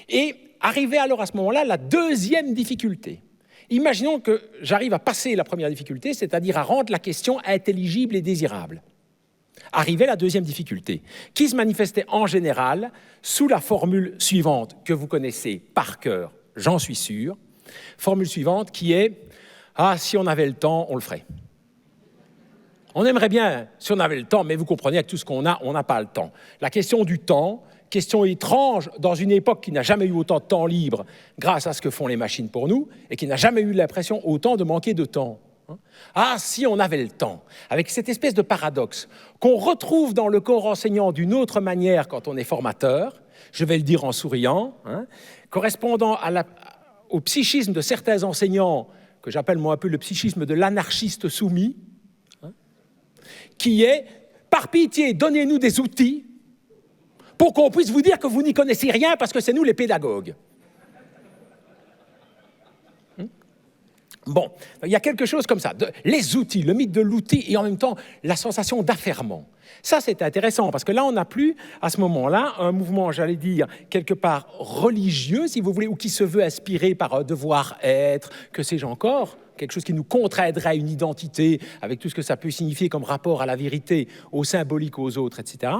Et arrivait alors à ce moment-là la deuxième difficulté. Imaginons que j'arrive à passer la première difficulté, c'est-à-dire à rendre la question intelligible et désirable. Arrivait la deuxième difficulté, qui se manifestait en général sous la formule suivante, que vous connaissez par cœur, j'en suis sûr. Formule suivante qui est « Ah, si on avait le temps, on le ferait ». On aimerait bien, si on avait le temps, mais vous comprenez, avec tout ce qu'on a, on n'a pas le temps. La question du temps, question étrange dans une époque qui n'a jamais eu autant de temps libre grâce à ce que font les machines pour nous et qui n'a jamais eu l'impression autant de manquer de temps. Ah, si on avait le temps, avec cette espèce de paradoxe qu'on retrouve dans le corps enseignant d'une autre manière quand on est formateur, je vais le dire en souriant, correspondant au psychisme de certains enseignants, que j'appelle moi un peu le psychisme de l'anarchiste soumis, qui est, par pitié, donnez-nous des outils pour qu'on puisse vous dire que vous n'y connaissez rien parce que c'est nous les pédagogues. Bon, il y a quelque chose comme ça, les outils, le mythe de l'outil et en même temps la sensation d'affairement. Ça, c'est intéressant parce que là, on n'a plus, à ce moment-là, un mouvement, j'allais dire, quelque part religieux, si vous voulez, ou qui se veut aspirer par un devoir-être, que sais-je encore, quelque chose qui nous contraindrait à une identité avec tout ce que ça peut signifier comme rapport à la vérité, au symbolique, aux autres, etc.